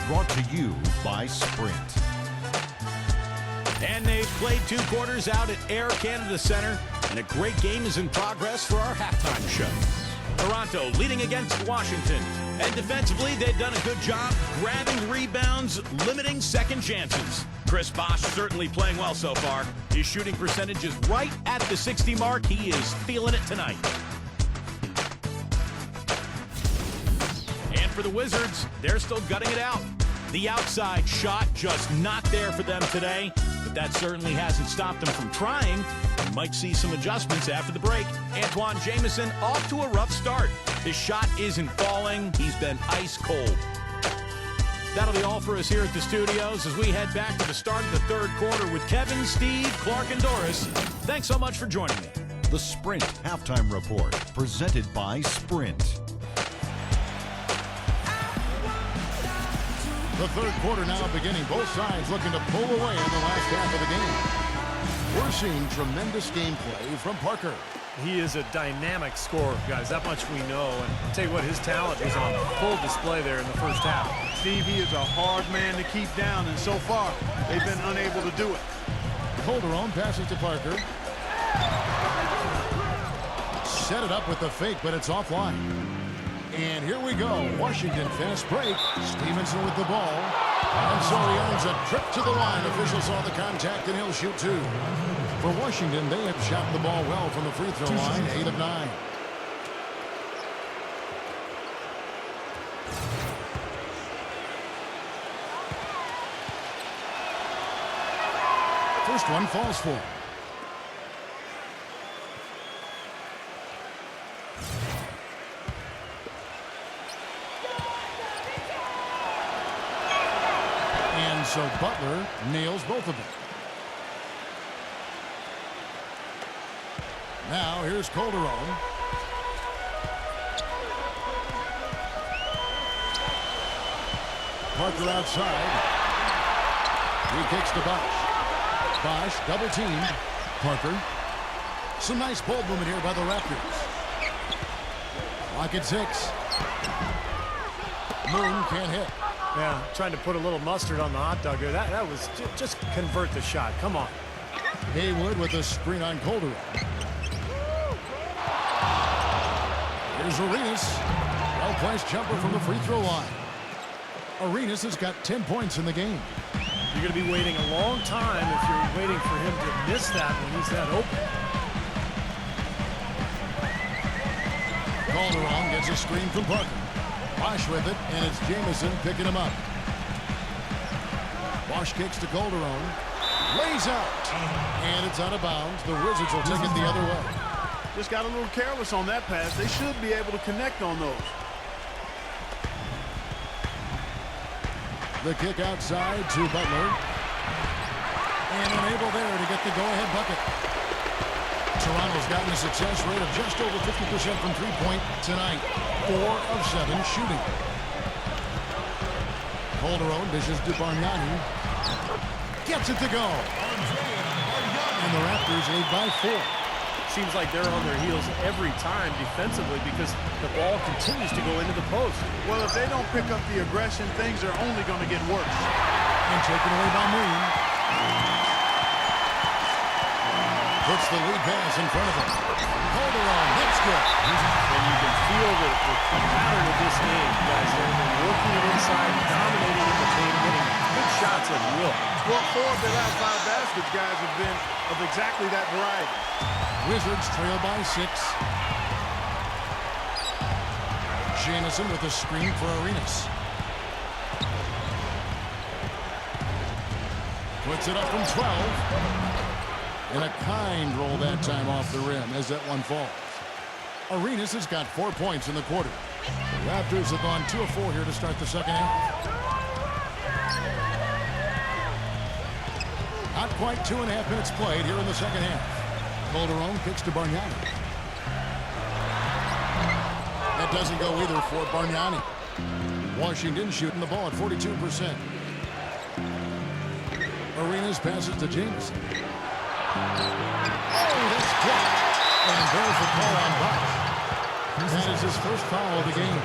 brought to you by Sprint. And they've played 2 quarters out at Air Canada Centre, and a great game is in progress for our halftime show. Toronto leading against Washington, and defensively they've done a good job grabbing rebounds, limiting second chances. Chris Bosh certainly playing well so far. His shooting percentage is right at the 60 mark. He is feeling it tonight. And for the Wizards, they're still gutting it out. The outside shot just not there for them today, but that certainly hasn't stopped them from trying. We might see some adjustments after the break. Antoine Jamison off to a rough start. His shot isn't falling. He's been ice cold. That'll be all for us here at the studios as we head back to the start of the 3rd quarter with Kevin, Steve, Clark, and Doris. Thanks so much for joining me. The Sprint Halftime Report, presented by Sprint. The 3rd quarter now beginning. Both sides looking to pull away in the last half of the game. We're seeing tremendous gameplay from Parker. He is a dynamic scorer, guys. That much we know. And I'll tell you what, his talent is on full display there in the first half. Steve, he is a hard man to keep down, and so far, they've been unable to do it. Calderon passes to Parker. Set it up with the fake, but it's offline. And here we go. Washington fast break. Stevenson with the ball. And so he earns a trip to the line. Officials saw the contact, and he'll shoot 2. For Washington, they have shot the ball well from the free throw line, 8 of 9. First one falls for him. And so Butler nails both of them. Now here's Calderon. Parker outside. He kicks to Bosh. Bosh double teamed. Parker. Some nice ball movement here by the Raptors. Lock at 6. Moon can't hit. Yeah, trying to put a little mustard on the hot dog there. That was just convert the shot. Come on. Haywood with a screen on Calderon. Here's Arenas. Well-placed jumper from the free throw line. Arenas has got 10 points in the game. You're going to be waiting a long time if you're waiting for him to miss that when he's that open. Calderon gets a screen from Parker. Bosh with it, and it's Jamison picking him up. Bosh kicks to Calderon. Lays out. And it's out of bounds. The Wizards will take it the other way. Just got a little careless on that pass. They should be able to connect on those. The kick outside to Butler. And unable there to get the go-ahead bucket. Toronto's gotten a success rate of just over 50% from three-point tonight. 4 of 7 shooting. Calderon dishes to Bargnani. Gets it to go. And the Raptors lead by 4. Seems like they're on their heels every time defensively because the ball continues to go into the post. Well, if they don't pick up the aggression, things are only going to get worse. And taken away by Moon. Puts the lead pass in front of him. Calderon, that's good. And you can feel the pattern of this game, guys. They're working it inside, dominating in the paint, getting good shots at will. Well, 4 of their last 5 baskets, guys, have been of exactly that variety. Wizards trail by 6. Jamison with a screen for Arenas. Puts it up from 12. And a kind roll that time off the rim as that one falls. Arenas has got 4 points in the quarter. The Raptors have gone 2 of 4 here to start the second half. Not quite 2.5 minutes played here in the second half. Calderon kicks to Bargnani. That doesn't go either for Bargnani. Washington shooting the ball at 42%. Arenas passes to Jamison. Oh, that's blocked. And there's the call on Bosh. That is his first foul of the game.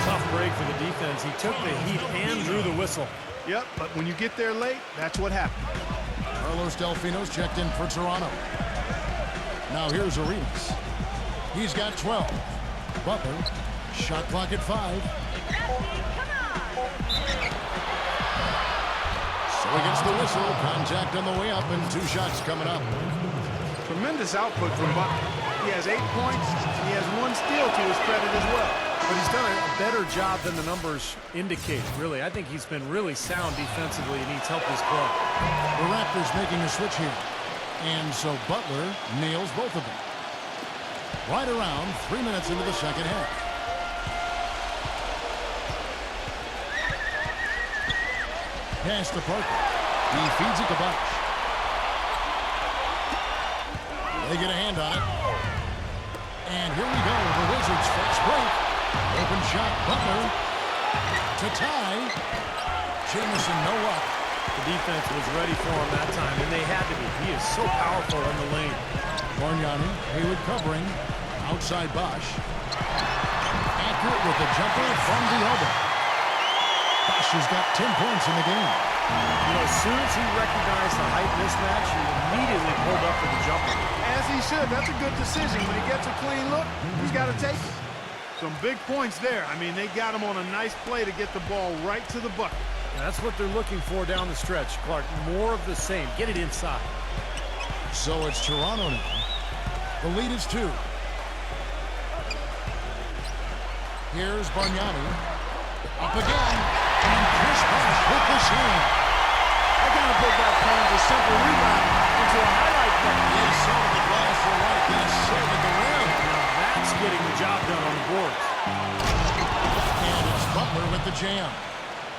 Tough break for the defense. He took the heat and drew the whistle. Yep, but when you get there late, that's what happened. Carlos Delfino's checked in for Toronto. Now here's Arenas. He's got 12. Butler, shot clock at 5. So he gets the whistle. Contact on the way up and 2 shots coming up. Tremendous output from Butler. He has 8 points. He has 1 steal to his credit as well. But he's done a better job than the numbers indicate, really. I think he's been really sound defensively and he's helped his club. The Raptors making a switch here. And so Butler nails both of them. Right around 3 minutes into the second half. Pass to Parker. He feeds it to Bosch. They get a hand on it. And here we go. The Wizards fast break. Open shot. Butler to tie. Jamison, no luck. The defense was ready for him that time, and they had to be. He is so powerful in the lane. Bargnani, Hayward covering. Outside Bosch. Accurate with the jumper from the elbow. Bosch has got 10 points in the game. You know, as soon as he recognized the height mismatch, he immediately pulled up for the jumper. As he should. That's a good decision. When he gets a clean look, he's got to take it. Some big points there. I mean, they got him on a nice play to get the ball right to the bucket. And that's what they're looking for down the stretch, Clark. More of the same. Get it inside. So it's Toronto now. The lead is 2. Here's Bargnani. Up again. And Chris Bosh with the slam. I kind of put that turns a simple rebound into a highlight play. He served the ball for right. Then served at the rim. Now that's getting the job done on the boards. And it's Butler with the jam.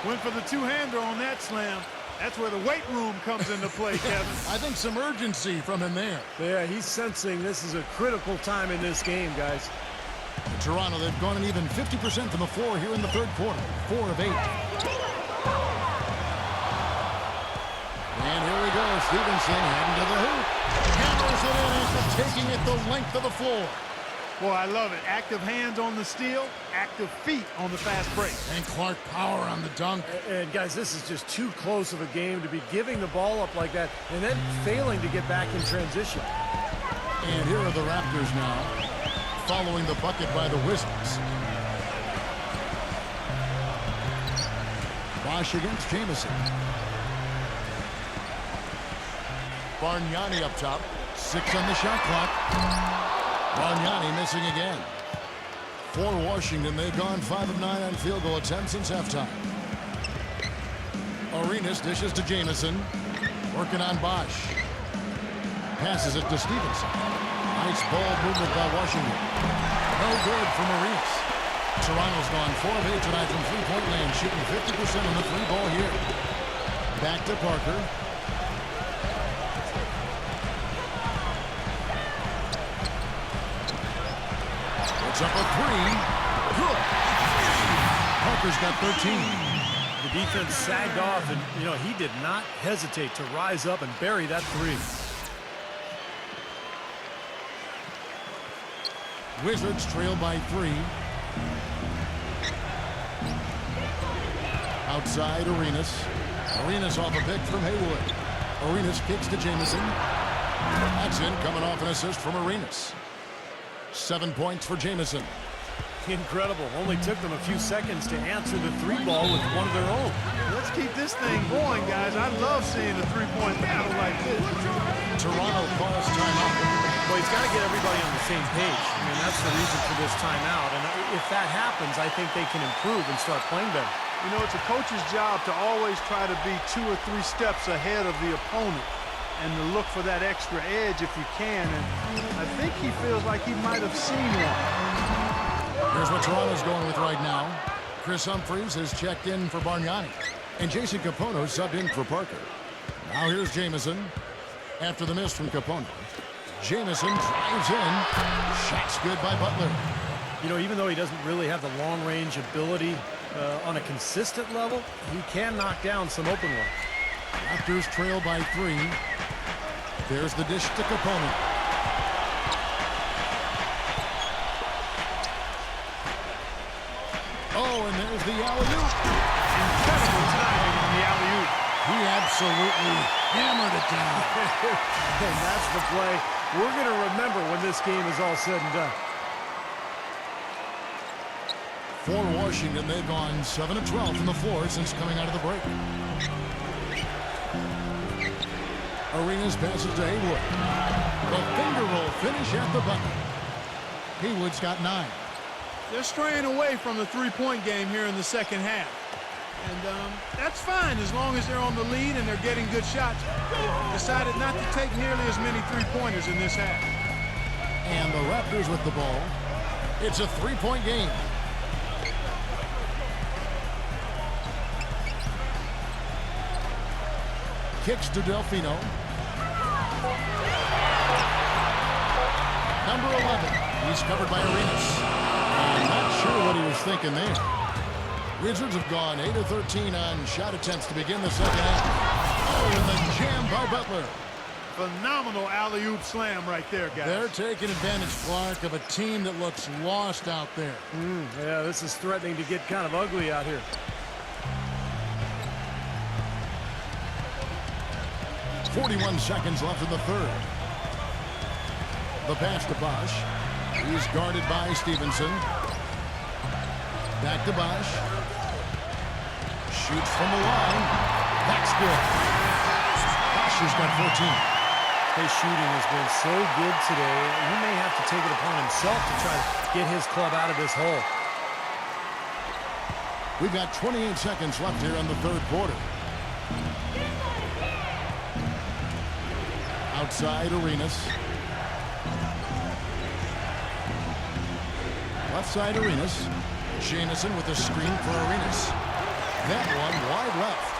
Went for the two-hander on that slam. That's where the weight room comes into play, Kevin. I think some urgency from him there. Yeah, he's sensing this is a critical time in this game, guys. Toronto, they've gone an even 50% from the floor here in the third quarter. 4 of 8. And here we go. Stevenson heading to the hoop. Hammers it in after taking it the length of the floor. Boy, I love it. Active hands on the steal, active feet on the fast break. And Clark power on the dunk. And guys, this is just too close of a game to be giving the ball up like that and then failing to get back in transition. And here are the Raptors now, following the bucket by the Wizards. Bosch against Jamison. Bargnani up top. 6 on the shot clock. Bargnani missing again. For Washington, they've gone 5 of 9 on field goal attempts since halftime. Arenas dishes to Jamison. Working on Bosch. Passes it to Stevenson. Nice ball movement by Washington. No good from Arenas. Toronto's gone 4 of 8 tonight from three-point land, shooting 50% on the 3-ball here. Back to Parker. It's up a 3. Good. Parker's got 13. The defense sagged off, and, you know, he did not hesitate to rise up and bury that 3. Wizards trail by 3. Outside, Arenas. Arenas off a pick from Haywood. Arenas kicks to Jamison. That's in, coming off an assist from Arenas. 7 points for Jamison. Incredible. Only took them a few seconds to answer the 3-ball with one of their own. Let's keep this thing going, guys. I love seeing a three-point battle like this. Toronto calls timeout. Well, he's got to get everybody on the same page. I mean, that's the reason for this timeout. And if that happens, I think they can improve and start playing better. You know, it's a coach's job to always try to be 2 or 3 steps ahead of the opponent and to look for that extra edge if you can. And I think he feels like he might have seen one. Here's what Toronto's going with right now. Chris Humphries has checked in for Bargnani. And Jason Capono subbed in for Parker. Now here's Jamison. After the miss from Capono. Jamison drives in. Shot's good by Butler. You know, even though he doesn't really have the long-range ability on a consistent level, he can knock down some open ones. Raptors trail by 3. There's the dish to Capono. Oh, and there's the alley-oop. Incredible timing on the alley-oop. He absolutely hammered it down. And that's the play we're going to remember when this game is all said and done. For Washington, they've gone 7 of 12 from the floor since coming out of the break. Arenas passes to Haywood. The finger roll finish at the bucket. Haywood's got 9. They're straying away from the three-point game here in the second half. And that's fine as long as they're on the lead and they're getting good shots. They decided not to take nearly as many three-pointers in this half. And the Raptors with the ball. It's a three-point game. Kicks to Delfino. Number 11. He's covered by Arenas. I'm not sure what he was thinking there. Wizards have gone 8 of 13 on shot attempts to begin the second half. Oh, and the jam by Butler. Phenomenal alley-oop slam right there, guys. They're taking advantage, Clark, of a team that looks lost out there. Yeah, this is threatening to get kind of ugly out here. 41 seconds left in the third. The pass to Bosch. He's guarded by Stevenson. Back to Bosch. Shoots from the line. That's good. Bosch has got 14. His shooting has been so good today, he may have to take it upon himself to try to get his club out of this hole. We've got 28 seconds left here in the third quarter. Outside Arenas. Left side Arenas. Jamison with a screen for Arenas. That one wide left.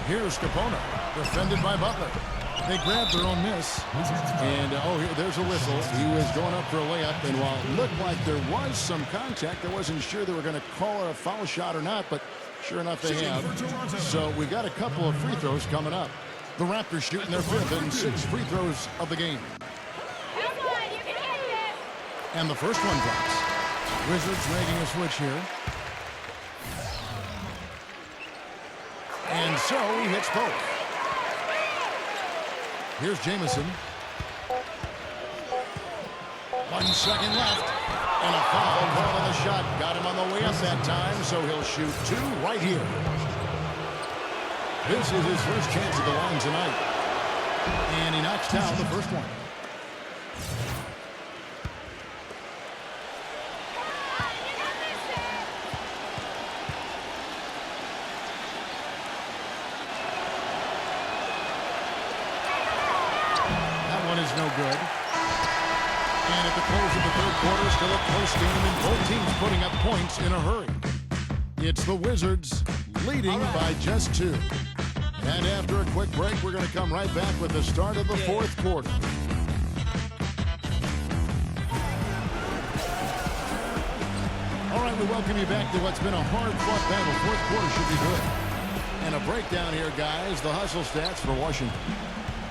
Here's Capona, defended by Butler. They grabbed their own miss. And, there's a whistle. He was going up for a layup, and while it looked like there was some contact, I wasn't sure they were going to call it a foul shot or not, but sure enough they have. So we've got a couple of free throws coming up. The Raptors shooting their 5th and 6th free throws of the game. And the first one drops. Wizards making a switch here. And so he hits both. Here's Jamison. 1 second left. And a foul call on the shot. Got him on the way up that time, so he'll shoot 2 right here. This is his first chance at the line tonight. And he knocks down the first one. Is no good. And at the close of the third quarter, still a close game, and both teams putting up points in a hurry. It's the Wizards leading by just 2. And after a quick break, we're going to come right back with the start of the fourth quarter. All right, we welcome you back to what's been a hard-fought battle. Fourth quarter should be good. And a breakdown here, guys. The hustle stats for Washington.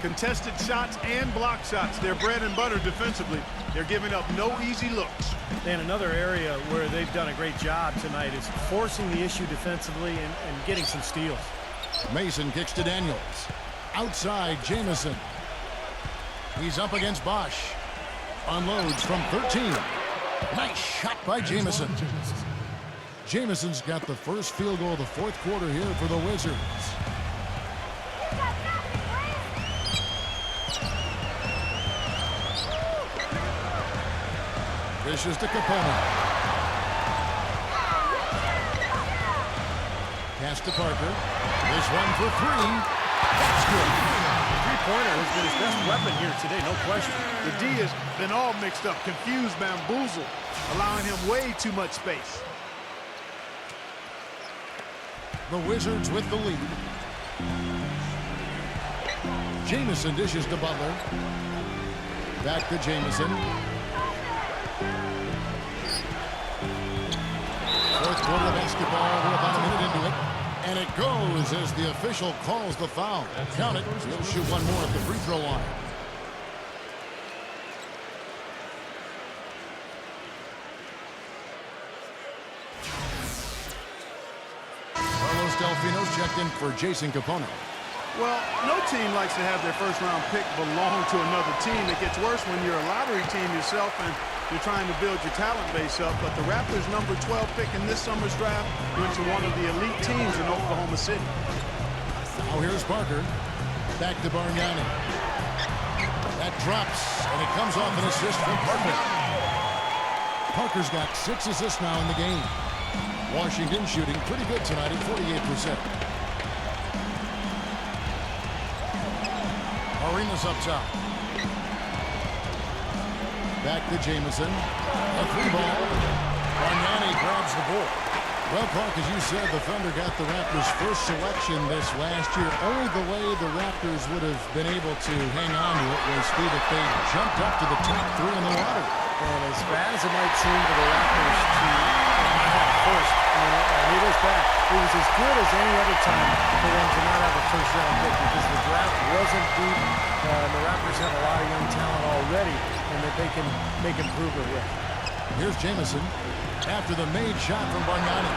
Contested shots and block shots. They're bread and butter defensively. They're giving up no easy looks. And another area where they've done a great job tonight is forcing the issue defensively and getting some steals. Mason kicks to Daniels. Outside, Jamison. He's up against Bosch. Unloads from 13. Nice shot by Jamison. Jamison's got the first field goal of the fourth quarter here for the Wizards. Dishes to Capona. Pass to Parker. This one for 3. That's good. Three-pointer has been his best weapon here today, no question. The D has been all mixed up, confused, bamboozled, allowing him way too much space. The Wizards with the lead. Jamison dishes to Butler. Back to Jamison. Fourth quarter of basketball. We're about a minute into it. And it goes as the official calls the foul. Count it. He'll shoot one more at the free throw line. Delfino's checked in for Jason Capone. Well, no team likes to have their first-round pick belong to another team. It gets worse when you're a lottery team yourself and you're trying to build your talent base up. But the Raptors' number 12 pick in this summer's draft went to one of the elite teams in Oklahoma City. Now here's Parker. Back to Bargnani. That drops, and it comes off an assist from Parker. Parker's got 6 assists now in the game. Washington shooting pretty good tonight at 48%. Arenas up top. Back to Jamison. A 3-ball. Bargnani grabs the ball. Well, Clark, as you said, the Thunder got the Raptors' first selection this last year. Only the way the Raptors would have been able to hang on to it was, Steve, if they jumped up to the top 3 in the lottery. And as bad as it might seem to the Raptors to not have first, it is bad. It was as good as any other time for them to not have a first-round pick because the draft wasn't deep. And the Raptors have a lot of young talent already and that they can make improvement with. Here's Jamison after the made shot from Bargnani.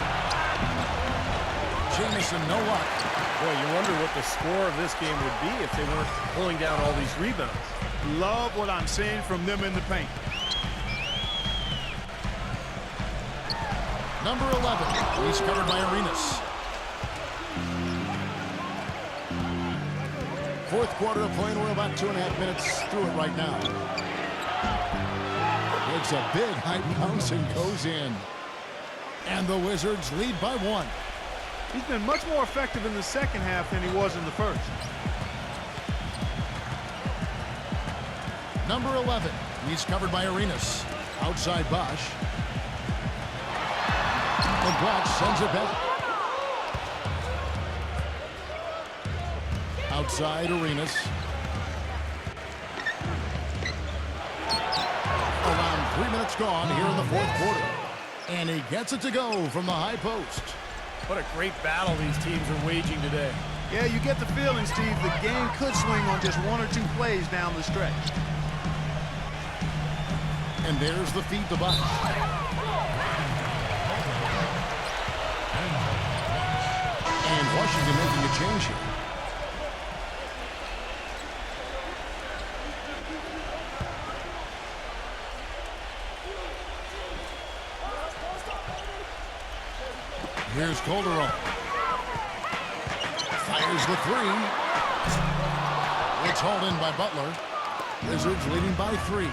Jamison, no luck. Boy, you wonder what the score of this game would be if they weren't pulling down all these rebounds. Love what I'm seeing from them in the paint. Number 11. He's covered by Arenas. Fourth quarter of play, and we're about 2.5 minutes through it right now. It's a big high bounce and goes in. And the Wizards lead by 1. He's been much more effective in the second half than he was in the first. Number 11. He's covered by Arenas. Outside Bosch. And Bosch sends it back. Outside Arenas. Around 3 minutes gone here in the fourth quarter. And he gets it to go from the high post. What a great battle these teams are waging today. Yeah, you get the feeling, Steve, the game could swing on just 1 or 2 plays down the stretch. And there's the feed to Bosch. And Washington making a change here. Here's Calderon. Fires the 3. It's hauled in by Butler. Wizards leading by 3.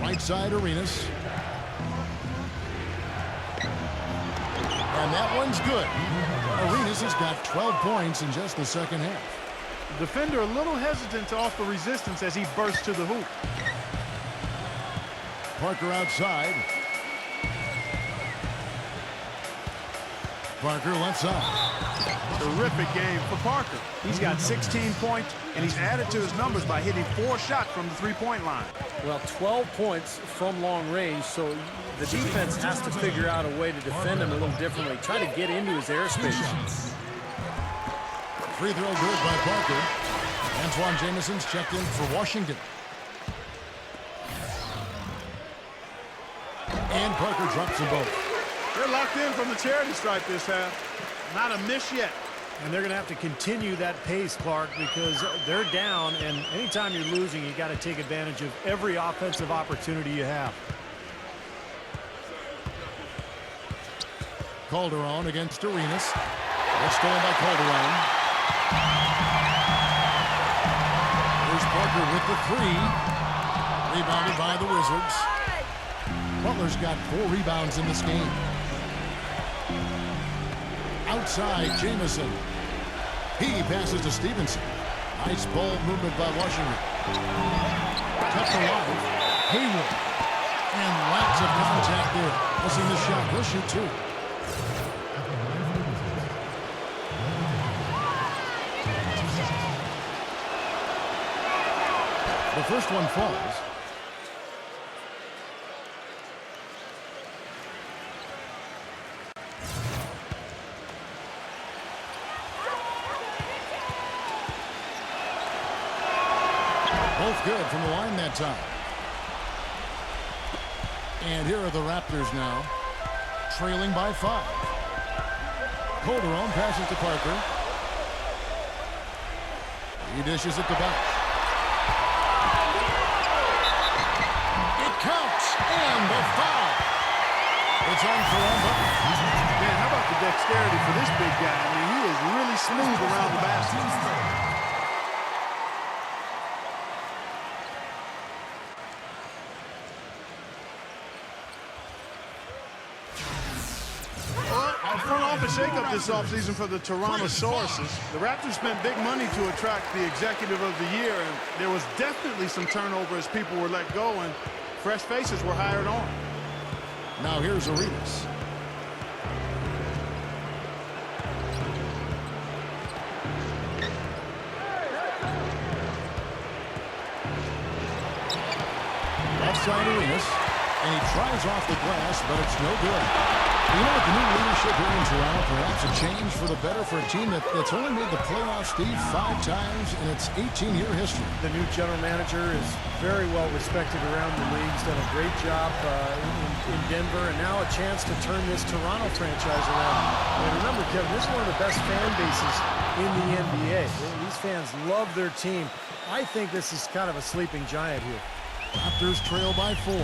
Right side Arenas. And that one's good. Arenas has got 12 points in just the second half. The defender a little hesitant to offer resistance as he bursts to the hoop. Parker outside. Parker left side. Terrific game for Parker. He's got 16 points, and he's added to his numbers by hitting 4 shots from the three-point line. Well, 12 points from long range, so the defense has to figure out a way to defend him a little differently. Try to get into his airspace. Free throw good by Parker. Antoine Jamison's checked in for Washington. And Parker drops them both. They're locked in from the charity stripe this half. Not a miss yet. And they're going to have to continue that pace, Clark, because they're down, and anytime you're losing, you got to take advantage of every offensive opportunity you have. Calderon against Arenas. It's stolen by Calderon. Here's Parker with the 3. Rebounded by the Wizards. Butler's got 4 rebounds in this game. Outside, Jamison. He passes to Stevenson. Nice ball movement by Washington. Kept alive. Hayward. And lots of contact there. Missing the shot. He'll shoot 2. The first one falls. Both good from the line that time. And here are the Raptors now, trailing by 5. Calderon passes to Parker. He dishes it to Bosch. It counts, and the foul. It's on Toronto. Man, how about the dexterity for this big guy? I mean, he is really smooth around the basket. Front office shakeup this offseason for the Toronto Sources. The Raptors spent big money to attract the executive of the year, and there was definitely some turnover as people were let go and fresh faces were hired on. Now here's Arenas. Offside Arenas, and he tries off the glass, but it's no good. You know, with the new leadership here in Toronto, perhaps a change for the better for a team that's only made the playoffs, Steve, 5 times in its 18-year history. The new general manager is very well respected around the league. He's done a great job in Denver, and now a chance to turn this Toronto franchise around. And remember, Kevin, this is one of the best fan bases in the NBA. These fans love their team. I think this is kind of a sleeping giant here. Raptors trail by 4.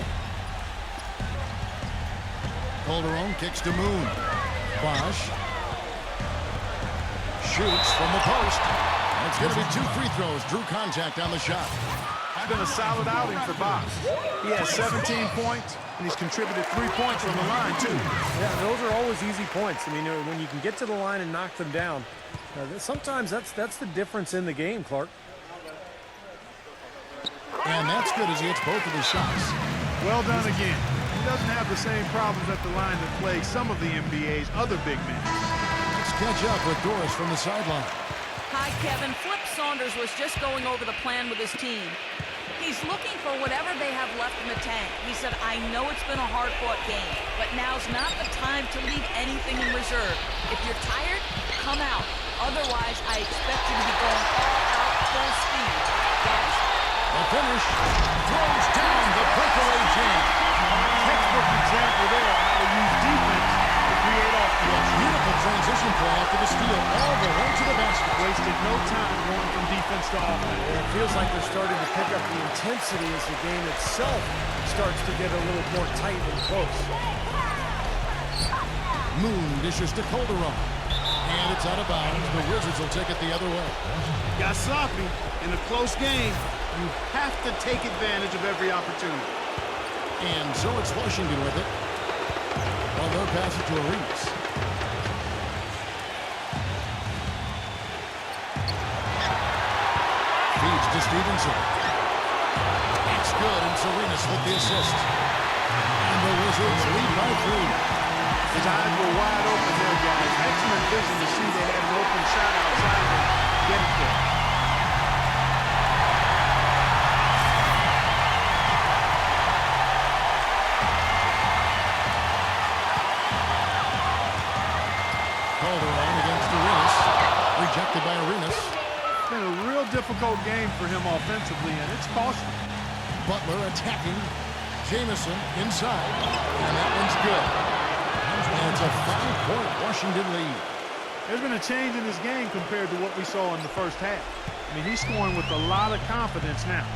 Calderon kicks to Moon. Bosch shoots from the post. And it's going to be 2 free throws. Drew contact on the shot. It's been a solid outing for Bosch. He has 17 points, and he's contributed 3 points from the line, too. Yeah, those are always easy points. I mean, when you can get to the line and knock them down, sometimes that's the difference in the game, Clark. And that's good as he hits both of his shots. Well done again. He doesn't have the same problems at the line that plague some of the NBA's other big men. Let's catch up with Doris from the sideline. Hi, Kevin. Flip Saunders was just going over the plan with his team. He's looking for whatever they have left in the tank. He said, I know it's been a hard-fought game, but now's not the time to leave anything in reserve. If you're tired, come out. Otherwise, I expect you to be going all out full speed. Guys? The finish throws down the breakaway jam. Textbook example there of how to use defense to create offense. Beautiful transition play after the steal, all the way to the basket. Wasted no time going from defense to offense. It feels like they're starting to pick up the intensity as the game itself starts to get a little more tight and close. Moon dishes to Calderon. And it's out of bounds. The Wizards will take it the other way. Got sloppy in a close game. You have to take advantage of every opportunity. And so it's Washington with it. Well, they'll pass it to Arenas. Feeds to Stevenson. It's good, and Arenas with the assist. And the Wizards lead by 3. His eyes were wide open there, guys. Excellent vision to see they had an open shot outside of it. Get it there. Calderon against Arenas. Rejected by Arenas. It's been a real difficult game for him offensively, and it's costly. Butler attacking. Jamison inside. And that one's good. And it's a 5-point Washington lead. There's been a change in this game compared to what we saw in the first half. I mean, he's scoring with a lot of confidence now.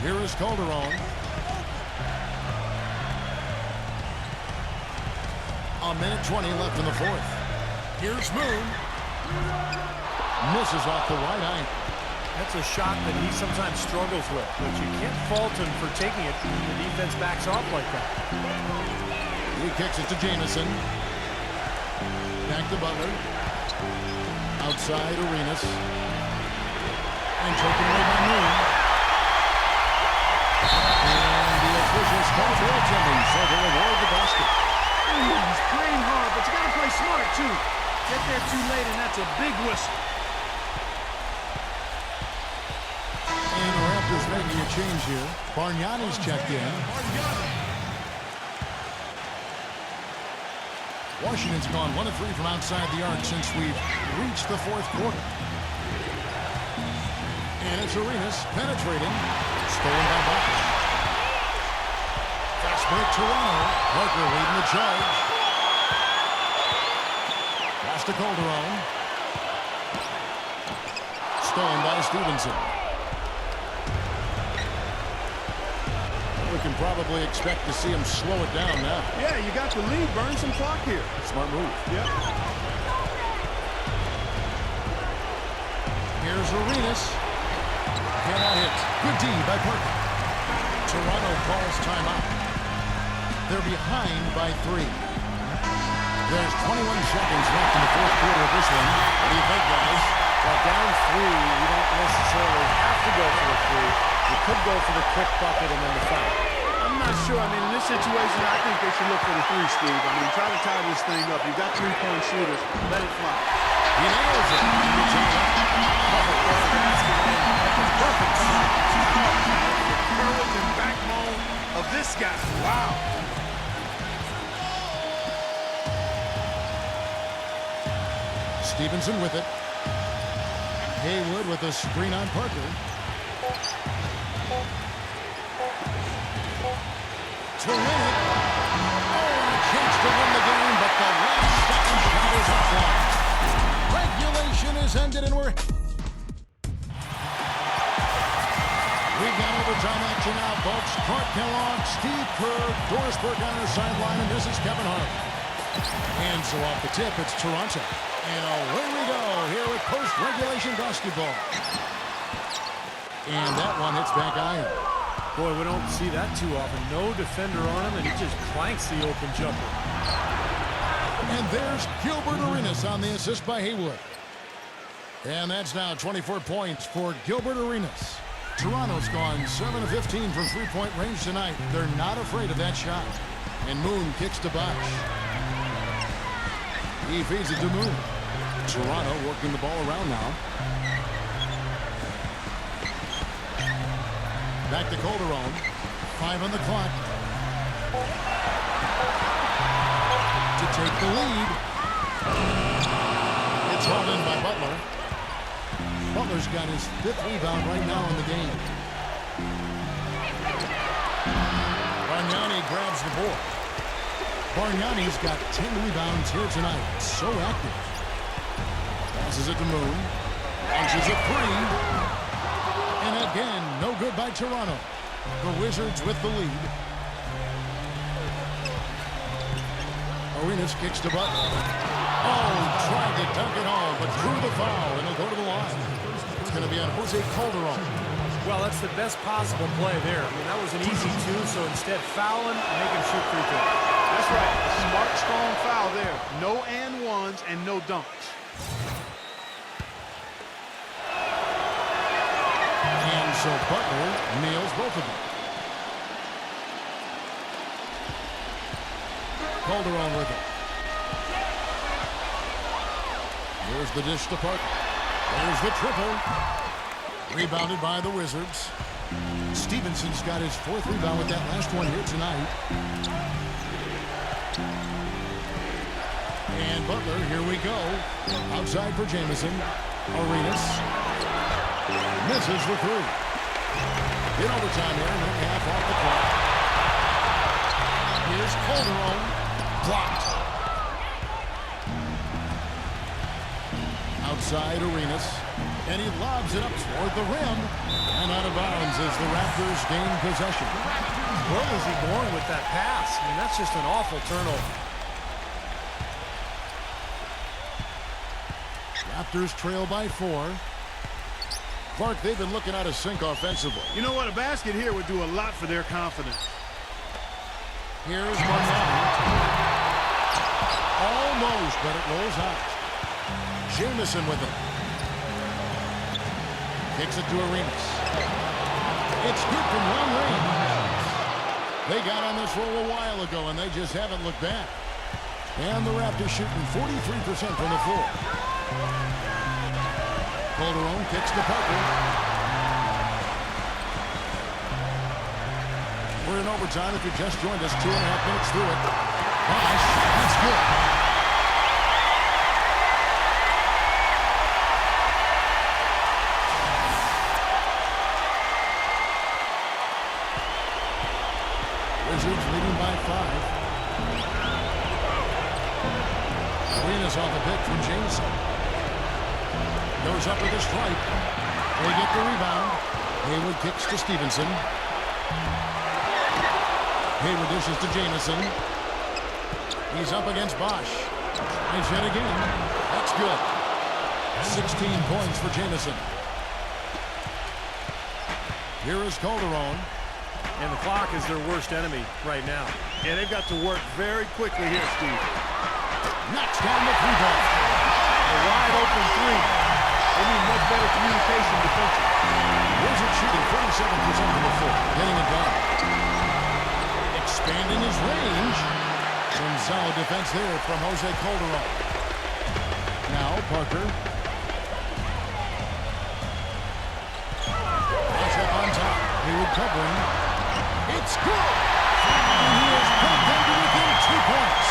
Here is Calderon. A minute 20 left in the fourth. Here's Moon. Misses off the right eye. That's a shot that he sometimes struggles with, but you can't fault him for taking it when the defense backs off like that. He kicks it to Jamison. Back to Butler. Outside Arenas. And taken away by Moon. And the officials call for attendance, so they'll award the basket. Ooh, he's playing hard, but you got to play smart, too. Get there too late, and that's a big whistle. And the Raptors making a change here. Bargnani's checked in. Washington's gone 1 of 3 from outside the arc since we've reached the fourth quarter. And it's Arenas penetrating. Stolen by Bosch. break Toronto. Parker leading the charge. Pass to Calderon. Stolen by Stevenson. We can probably expect to see him slow it down now. Yeah, you got the lead. Burn some clock here. Smart move. Yep. Here's Arenas. Cannot hit. Good D by Parker. Toronto calls timeout. They're behind by 3. There's 21 seconds left in the fourth quarter of this one. What do you think, guys? Well, down 3, you don't necessarily have to go for the 3. You could go for the quick bucket and then the foul. I'm not sure. I mean, in this situation, I think they should look for the 3, Steve. I mean, try to tie this thing up. You've got 3-point shooters. Let it fly. He nails it. Perfect time. The courage and backbone of this guy. Wow. Stevenson with it. Haywood with a screen on Parker. To win it. Oh, a chance to win the game, but the last second shot is offline. Regulation is ended, and we've got overtime action now, folks. Clark Kellogg, Steve Kerr, Doris Burke on the sideline, and this is Kevin Hart. And so off the tip, it's Toronto. And away we go here with post-regulation basketball. And that one hits back iron. Boy, we don't see that too often. No defender on him, and he just clanks the open jumper. And there's Gilbert Arenas on the assist by Haywood. And that's now 24 points for Gilbert Arenas. Toronto's gone 7 of 15 from three-point range tonight. They're not afraid of that shot. And Moon kicks to Bosch. He feeds it to Moon. Toronto working the ball around now. Back to Calderon. 5 on the clock. To take the lead. It's hauled in by Butler. Butler's got his 5th rebound right now in the game. Bargnani grabs the board. Bargnani's got 10 rebounds here tonight. So active. Passes it to Moon. Launches a 3. And again, no good by Toronto. The Wizards with the lead. Arenas kicks to Butler. Oh, he tried to dunk it home, but drew the foul, and he'll go to the line. It's going to be on Jose Calderon. Well, that's the best possible play there. I mean, that was an easy 2, so instead fouling, make him shoot free throw. That's right. A smart, strong foul there. No and ones and no dunks. And so Butler nails both of them. Calderon with it. Here's the dish to Parker. There's the triple. Rebounded by the Wizards. Stevenson's got his 4th rebound with that last one here tonight. And Butler, here we go. Outside for Jamison. Arenas. Misses the 3. In overtime here, and half off the clock. Here's Calderon. Blocked. Outside Arenas. And he lobs it up toward the rim. And out of bounds as the Raptors gain possession. Where was he going with that pass? I mean, that's just an awful turnover. Raptors trail by 4. Clark, they've been looking out of sync offensively. You know what? A basket here would do a lot for their confidence. Here's Bargnani. Almost, but it rolls out. Jamison with it. Kicks it to Arenas. It's good from long range. They got on this roll a while ago, and they just haven't looked back. And the Raptors shooting 43% from the floor. Calderon kicks to Parker. We're in overtime. If you just joined us, 2.5 minutes through it. Bosch, that's good. Wizards leading by 5. Arenas off the pick from Jameson. Goes up with a strike. They get the rebound. Hayward kicks to Stevenson. Hayward dishes to Jameson. He's up against Bosch. Tries yet again. That's good. 16 points for Jameson. Here is Calderon. And the clock is their worst enemy right now. Yeah, they've got to work very quickly here, Steve. Knocks down the three-ball. A wide open three. They need much better communication defensively. Wizards shooting 47% from the floor. Getting it done. Expanding his range. Some solid defense there from Jose Calderon. Now Parker. Pass up on top. Hayward covering. It's good. And he has pulled them to within 2 points.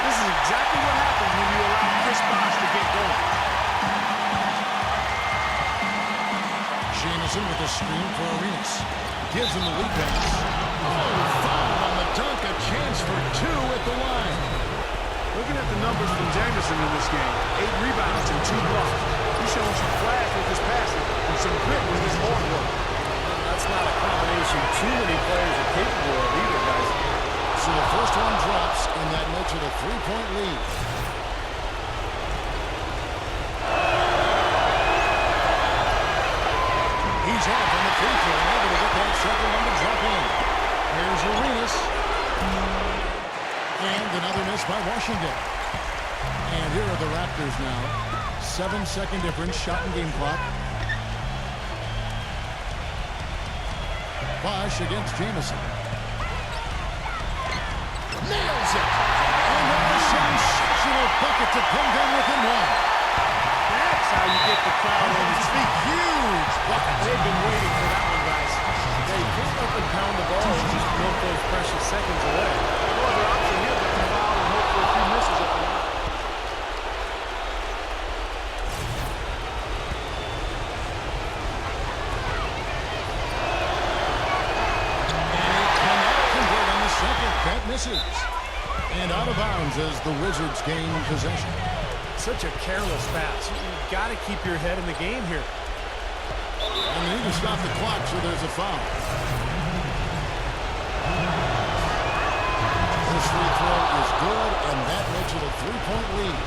This is exactly what happens when you allow Chris Bosh to get going. Jameson with a screen for Arenas. Gives him the lead pass. Oh, foul on the dunk. A chance for 2 at the line. Looking at the numbers from Jameson in this game, 8 rebounds and 2 blocks. He's showing some flash with his passing and some grit with his hard work. That's not a combination too many players are capable of either, guys. So the first one drops, and that makes it a 3-point lead. He's off on the free throw, able to get that second one to drop in. Here's Arenas. And another miss by Washington. And here are the Raptors now. 7-second difference, shot and game clock. Bosh against Jameson. Nails it! And a sensational bucket to pin them within 1. That's how you get the crowd on its feet. Huge bucket. They've been waiting for that one, guys. They pick up and pound the ball and just milk those precious seconds away. No other option here but to foul and hope for a few misses at the line. That misses. And out of bounds as the Wizards gain possession. Such a careless pass. You've got to keep your head in the game here. And they need to stop the clock, so there's a foul. This free throw is good, and that makes it a 3-point lead.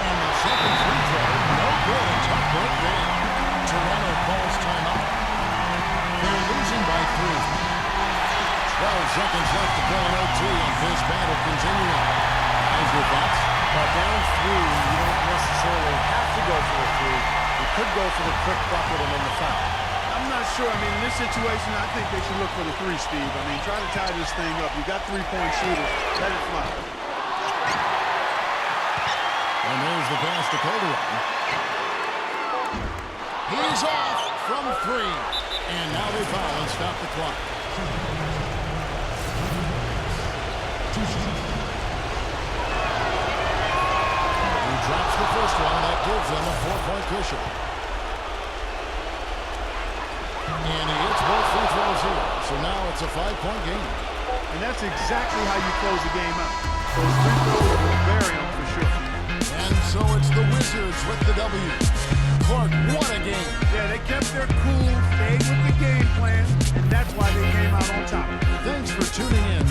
And the second free throw, no good. Tough break there. Toronto calls timeout. They're losing by 3. 12 seconds left to play in OT, and this battle continuing. How's your thoughts? But down 3, you don't necessarily have to go for the 3. You could go for the quick bucket and then the foul. I'm not sure. I mean, in this situation, I think they should look for the 3, Steve. I mean, try to tie this thing up. You got 3-point shooters. Let it fly. And there's the pass to Calderon. He's off from 3. And now they foul and stop the clock. He drops the first one. That gives them a 4-point cushion. And he hits both free throws here. So now it's a 5-point game. And that's exactly how you close the game out. Those free throws will bury them for sure. And so it's the Wizards with the W. Clark, what a game. Yeah, they kept their cool, stayed with the game plan, and that's why they came out on top. Thanks for tuning in